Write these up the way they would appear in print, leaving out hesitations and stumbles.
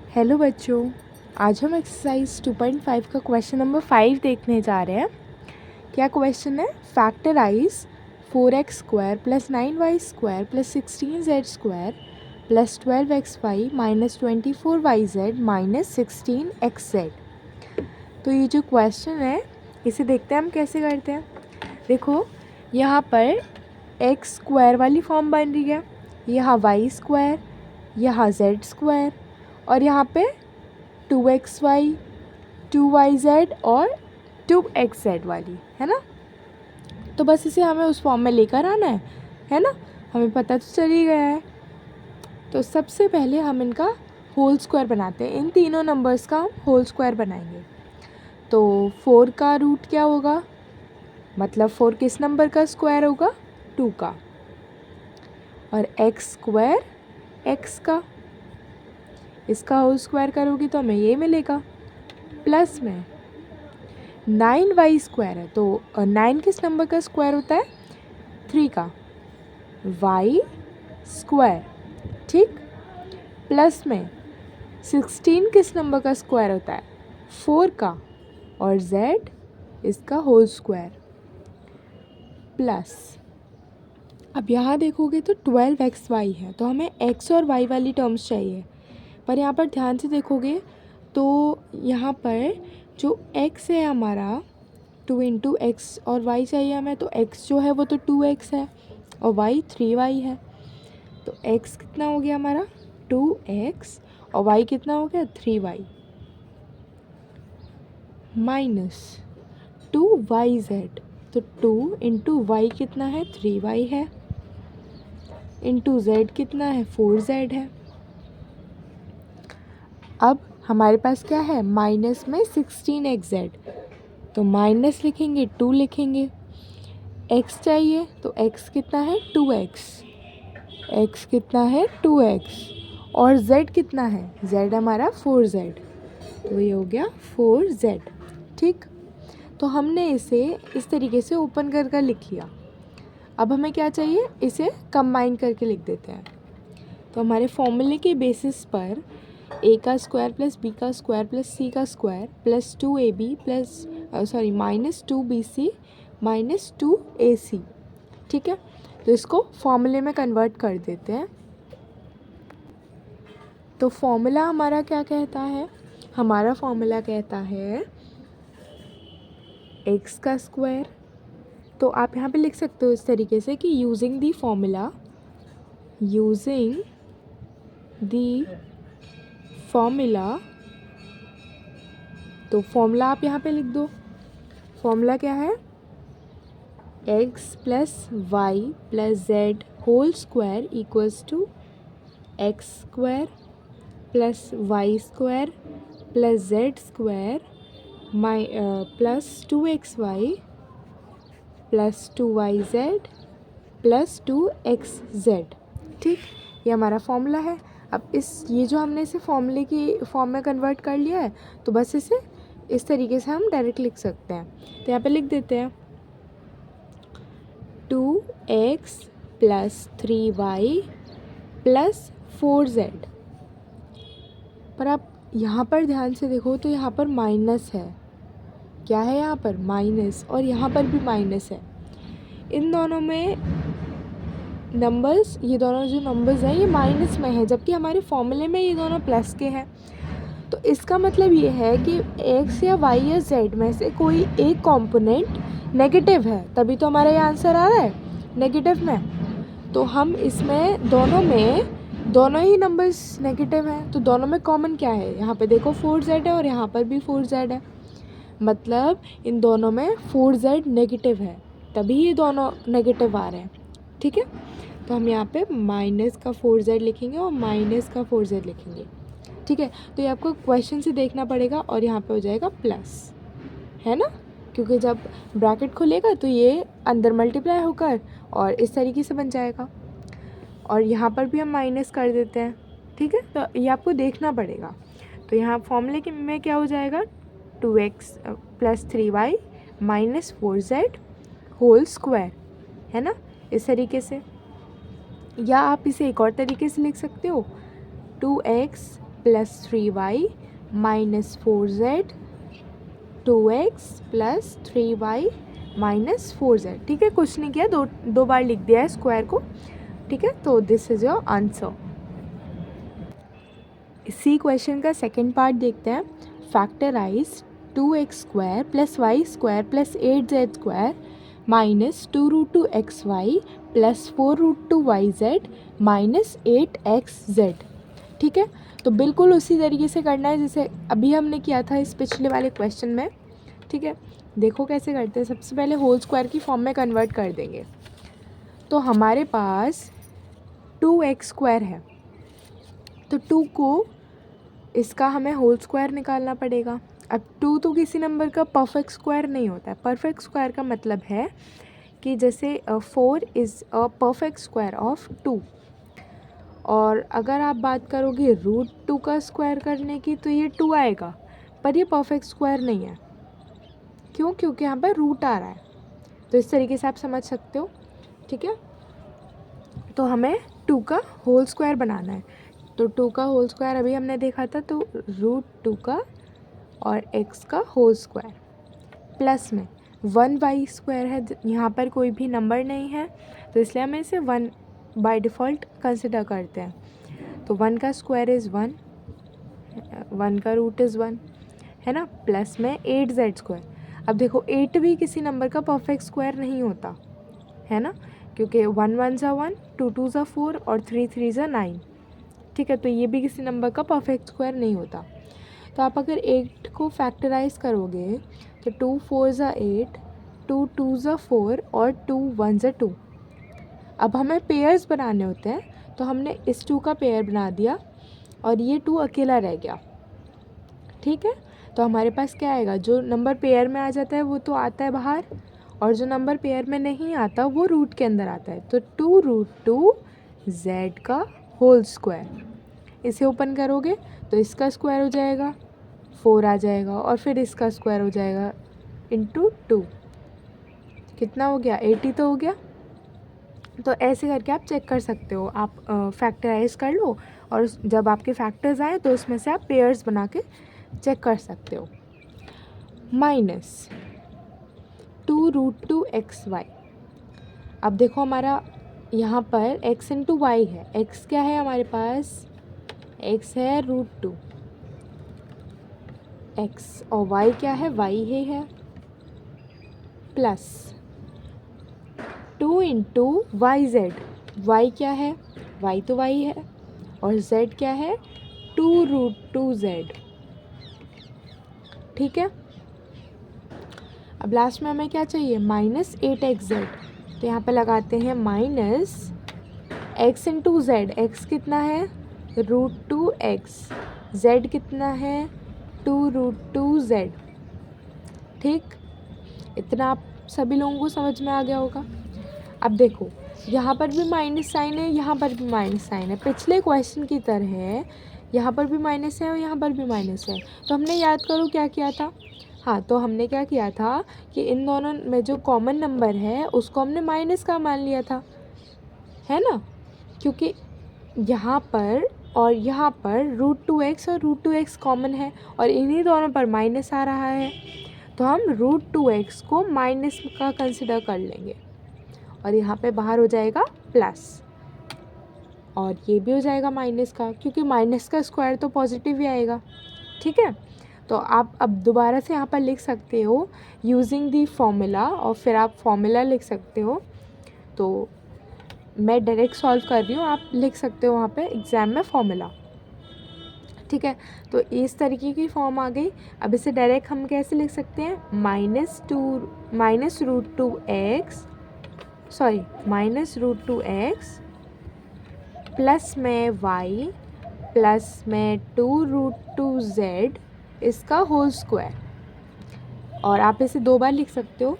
Hello बच्चों, आज हम एक्सरसाइज 2.5 का क्वेश्चन नंबर 5 देखने जा रहे हैं। क्या क्वेश्चन है? Factorise 4x² + 9y² + 16z² + 12xy - 24yz - 16xz। तो ये जो क्वेश्चन है इसे देखते हैं हम कैसे करते हैं। देखो, यहाँ पर x² वाली फॉर्म बन रही है, यहाँ y², यहाँ z² और यहाँ पे 2xy 2yz और 2xz वाली है ना। तो बस इसे हमें उस फॉर्म में लेकर आना है ना। हमें पता तो चल ही गया है। तो सबसे पहले हम इनका होल स्क्वायर बनाते हैं। इन तीनों नंबर्स का हम होल स्क्वायर बनाएंगे। तो 4 का रूट क्या होगा? मतलब 4 किस नंबर का स्क्वायर होगा? 2 का। और x² x का, इसका होल स्क्वायर करोगी तो हमें ये मिलेगा। प्लस में 9y² है, तो 9 किस नंबर का स्क्वायर होता है? 3 का, y², ठीक। प्लस में 16 किस नंबर का स्क्वायर होता है? 4 का, और z इसका होल स्क्वायर। प्लस अब यहाँ देखोगे तो 12xy है, तो हमें x और y वाली टर्म्स चाहिए। पर यहाँ पर ध्यान से देखोगे तो यहाँ पर जो x है हमारा 2 × x और y चाहिए हमें, तो x जो है वो तो 2x है और y 3y है। तो x कितना हो गया हमारा? 2x और y कितना हो गया? 3y minus 2yz। तो 2 × y कितना है? 3y है, इंटू z कितना है? 4z है। अब हमारे पास क्या है? माइनस में 16xz, तो माइनस लिखेंगे, 2 लिखेंगे। x चाहिए, तो x कितना है? 2x। x कितना है? 2x। और z कितना है? z हमारा 4z, तो ये हो गया 4z, ठीक। तो हमने इसे इस तरीके से ओपन कर लिख लिया। अब हमें क्या चाहिए? इसे कंबाइन करके लिख देते हैं। तो हमारे फॉर्मूले के बेसिस पर a का स्क्वायर प्लस b का स्क्वायर प्लस c का square plus 2ab plus minus 2bc minus 2ac, ठीक है। तो इसको फॉर्मूले में कन्वर्ट कर देते हैं। तो फॉर्मूला हमारा क्या कहता है? हमारा फॉर्मूला कहता है x का स्क्वायर। तो आप यहाँ पे लिख सकते हो इस तरीके से कि यूजिंग दी फॉर्मूला तो फॉर्मूला आप यहाँ पे लिख दो। फॉर्मूला क्या है? x plus Y plus Z whole square equals to X square plus Y square plus Z square plus 2xy plus 2yz plus 2xz, ठीक। ये हमारा फॉर्मूला है। अब ये जो हमने इसे फॉर्मूले की फॉर्म में कन्वर्ट कर लिया है, तो बस इसे इस तरीके से हम डायरेक्ट लिख सकते हैं। तो यहाँ पे लिख देते हैं 2x plus 3y plus 4z। पर आप यहाँ पर ध्यान से देखो तो यहाँ पर माइनस है। क्या है यहाँ पर? माइनस। और यहाँ पर भी माइनस है। इन दोनों में नंबर्स, ये दोनों जो नंबर्स हैं ये माइनस में है, जबकि हमारे फॉर्मूले में ये दोनों प्लस के हैं। तो इसका मतलब ये है कि x या y या z में से कोई एक कंपोनेंट नेगेटिव है, तभी तो हमारा ये आंसर आ रहा है नेगेटिव में। तो हम इसमें दोनों ही नंबर्स नेगेटिव हैं, तो दोनों में कॉमन क्या है? यहाँ पे देखो 4z है और यहाँ पर भी 4z है, मतलब इन दोनों में 4z नेगेटिव है, तभी ये दोनों नेगेटिव आ रहे हैं, ठीक है। तो हम यहाँ पे माइनस का 4z लिखेंगे और माइनस का 4z लिखेंगे, ठीक है। तो ये आपको क्वेश्चन से देखना पड़ेगा और यहाँ पे हो जाएगा प्लस, है ना, क्योंकि जब ब्रैकेट खुलेगा तो ये अंदर मल्टीप्लाई होकर और इस तरीके से बन जाएगा। और यहाँ पर भी हम माइनस कर देते हैं, ठीक है। तो ये आपको देखना पड़ेगा। तो यहाँ फॉर्मूले के में क्या हो जाएगा? 2x plus 3y minus 4z whole square, है ना, इस तरीके से। या आप इसे एक और तरीके से लिख सकते हो, 2x plus 3y minus 4z 2x plus 3y minus 4z। ठीक है, कुछ नहीं किया, दो बार लिख दिया है स्क्वायर को। ठीक है, तो दिस इज़ योर आंसर। इसी क्वेश्चन का सेकंड पार्ट देखते हैं। Factorise 2x square plus Y square plus 8z square minus 2√2xy plus 4√2yz minus 8xz। ठीक है, तो बिल्कुल उसी तरीके से करना है जैसे अभी हमने किया था इस पिछले वाले क्वेश्चन में। ठीक है, देखो कैसे करते हैं। सबसे पहले होल स्क्वायर की फॉर्म में कन्वर्ट कर देंगे। तो हमारे पास 2x स्क्वायर है, तो 2 को इसका हमें होल स्क्वायर निकालना पड़ेगा। अब 2 तो किसी नंबर का परफेक्ट स्क्वायर नहीं होता है। परफेक्ट स्क्वायर का मतलब है कि जैसे 4 is a perfect square of 2। और अगर आप बात करोगे √2 का स्क्वायर करने की तो ये 2 आएगा, पर ये परफेक्ट स्क्वायर नहीं है। क्यों? क्योंकि यहाँ पर रूट आ रहा है। तो इस तरीके से आप समझ सकते हो। ठीक है, तो हमें 2 का होल स्क्वायर बनाना है। तो 2 का होल स्क्वायर अभी हमने देखा था, तो √2 का और x का होल स्क्वायर प्लस में 1y स्क्वायर है। यहाँ पर कोई भी नंबर नहीं है तो इसलिए हम इसे 1 बाय डिफ़ॉल्ट कंसिडर करते हैं। तो 1 का स्क्वायर इज़ 1, 1 का रूट इज़ 1, है ना, प्लस में 8z स्क्वायर। अब देखो 8 भी किसी नंबर का परफेक्ट स्क्वायर नहीं होता है ना, क्योंकि 1 1 ज़ा 1, 2 2 ज़ा 4 और 3 3 ज़ा 9। ठीक है, तो ये भी किसी नंबर का परफेक्ट स्क्वायर नहीं होता। तो आप अगर 8 को फैक्टराइज करोगे तो 2 4 ज़ा 8, 2 2 ज़ा 4 और 2 1 ज़ा 2। अब हमें पेयर्स बनाने होते हैं, तो हमने इस 2 का पेयर बना दिया और ये 2 अकेला रह गया। ठीक है, तो हमारे पास क्या आएगा, जो नंबर पेयर में आ जाता है वो तो आता है बाहर, और जो नंबर पेयर में नहीं आता वो रूट के अंदर आता है। तो 2√2z का होल स्क्वायर, इसे ओपन करोगे तो इसका स्क्वायर हो जाएगा 4 आ जाएगा, और फिर इसका स्क्वायर हो जाएगा इंटू 2। कितना हो गया? 80 तो हो गया। तो ऐसे करके आप चेक कर सकते हो। आप फैक्टराइज कर लो और जब आपके फैक्टर्स आए तो उसमें से आप पेयर्स बना के चेक कर सकते हो। Minus 2√2xy। अब देखो हमारा यहाँ पर x इंटू वाई है। x क्या है हमारे पास? x है √2 x, और y क्या है? y ही है, plus 2 into Y Z. Y क्या है? y तो y है, और z क्या है? 2√2z। ठीक है, अब लास्ट में हमें क्या चाहिए? Minus 8xz। तो यहाँ पे लगाते हैं minus x into Z. x कितना है? √2x। z कितना है? 2√2z। ठीक, इतना आप सभी लोगों को समझ में आ गया होगा। अब देखो यहाँ पर भी माइनस साइन है, यहाँ पर भी माइनस साइन है। पिछले क्वेश्चन की तरह यहाँ पर भी माइनस है और यहाँ पर भी माइनस है। तो हमने याद करो क्या किया था? हाँ, तो हमने क्या किया था कि इन दोनों में जो कॉमन नंबर है उसको हमने माइनस का मान लिया था, है ना, क्योंकि यहाँ पर और यहाँ पर √2x और √2x कॉमन है और इन्हीं दोनों पर माइनस आ रहा है। तो हम √2x को माइनस का कंसिडर कर लेंगे, और यहाँ पे बाहर हो जाएगा प्लस, और ये भी हो जाएगा माइनस का, क्योंकि माइनस का स्क्वायर तो पॉजिटिव ही आएगा। ठीक है, तो आप अब दोबारा से यहाँ पर लिख सकते हो यूजिंग दी फॉर्मूला, और फिर आप फॉर्मूला लिख सकते हो। तो मैं डायरेक्ट सॉल्व कर रही हूँ, आप लिख सकते हो वहाँ पे एग्ज़ाम में फॉर्मूला। ठीक है, तो इस तरीके की फॉर्म आ गई। अब इसे डायरेक्ट हम कैसे लिख सकते हैं? -√2x प्लस में y प्लस में 2√2z इसका होल स्क्वायर, और आप इसे दो बार लिख सकते हो,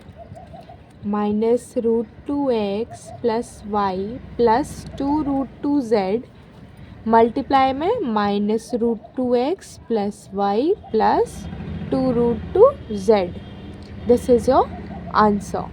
-√2x plus Y plus 2√2z multiply में -√2x plus Y plus 2√2z। This is your answer.